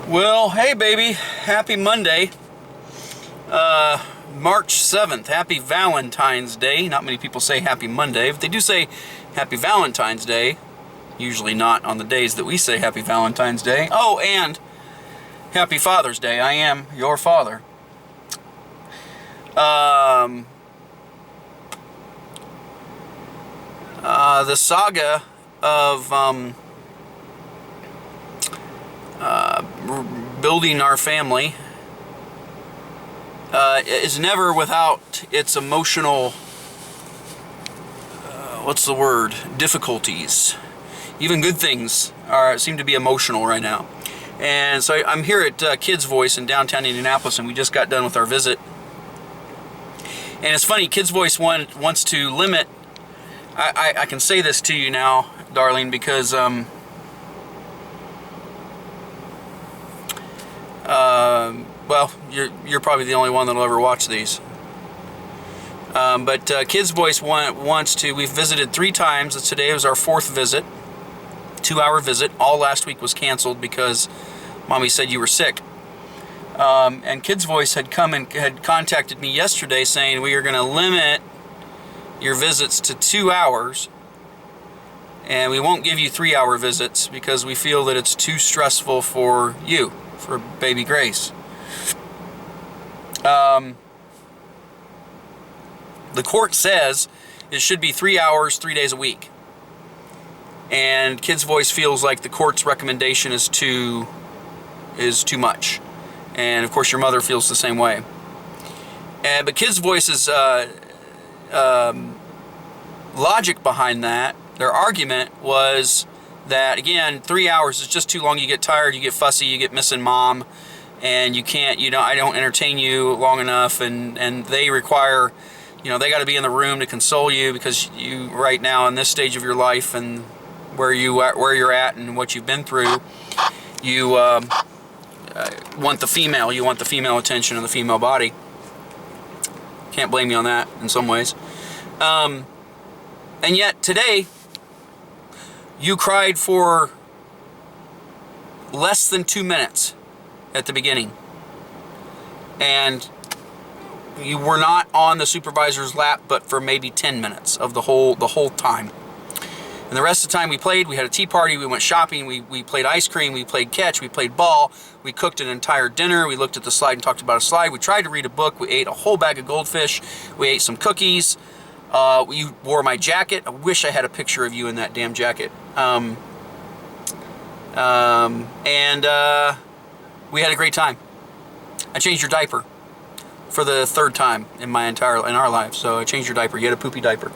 Well, hey baby, happy Monday, March 7th, happy Valentine's Day. Not many people say happy Monday, but they do say happy Valentine's Day, usually not on the days that we say happy Valentine's Day. Oh, and happy Father's Day. I am your father. The saga of building our family is never without its emotional, what's the word, difficulties. Even good things seem to be emotional right now. And so I'm here at Kids Voice in downtown Indianapolis, and we just got done with our visit. And it's funny, Kids Voice wants to limit, I can say this to you now, darling, because well, you're probably the only one that'll ever watch these. But Kids Voice wants to. We've visited 3 times. Today was our 4th visit, 2-hour visit. All last week was canceled because Mommy said you were sick. And Kids Voice had come and had contacted me yesterday saying we are going to limit your visits to 2 hours, and we won't give you 3-hour visits because we feel that it's too stressful for you, for baby Grace. The court says it should be 3 hours, 3 days a week. And Kids Voice feels like the court's recommendation is too much. And of course your mother feels the same way. But Kids Voice's logic behind that, their argument was that, again, 3 hours is just too long. You get tired, you get fussy, you get missing mom, and you can't, I don't entertain you long enough, and they require, they got to be in the room to console you because you, right now in this stage of your life and where you're at and what you've been through, you want the female attention and the female body. Can't blame you on that in some ways. And yet today, you cried for less than 2 minutes at the beginning. And you were not on the supervisor's lap, but for maybe 10 minutes of the whole time. And the rest of the time we played, we had a tea party, we went shopping, we played ice cream, we played catch, we played ball, we cooked an entire dinner, we looked at the slide and talked about a slide, we tried to read a book, we ate a whole bag of goldfish, we ate some cookies, you wore my jacket. I wish I had a picture of you in that damn jacket. And we had a great time. I changed your diaper for the 3rd time in our lives. So I changed your diaper. You had a poopy diaper.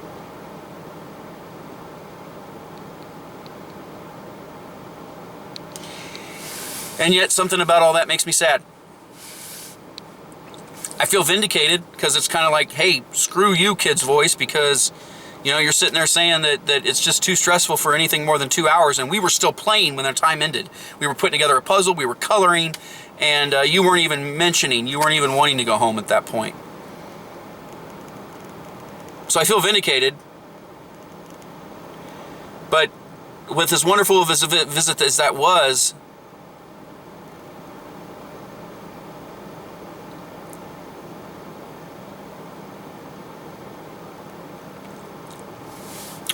And yet something about all that makes me sad. I feel vindicated because it's kind of like, hey, screw you, Kids Voice, because you're sitting there saying that it's just too stressful for anything more than 2 hours, and we were still playing when the time ended. We were putting together a puzzle, we were coloring, and you weren't even wanting to go home at that point. So I feel vindicated. But with as wonderful of a visit as that was,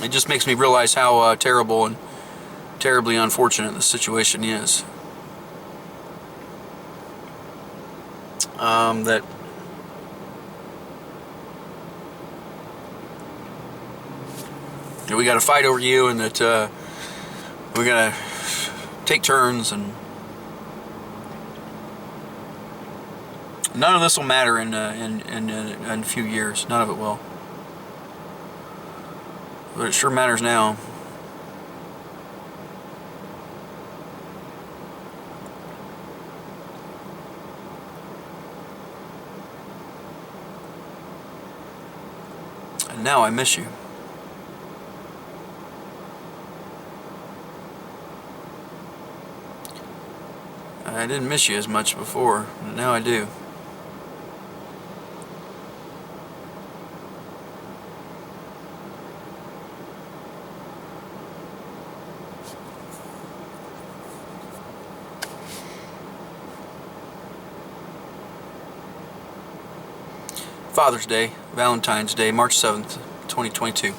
it just makes me realize how terrible and terribly unfortunate the situation is. That we got to fight over you, and that we're gonna take turns, and none of this will matter in a few years. None of it will. But it sure matters now. And now I miss you. I didn't miss you as much before, but now I do. Father's Day, Valentine's Day, March 7th, 2022.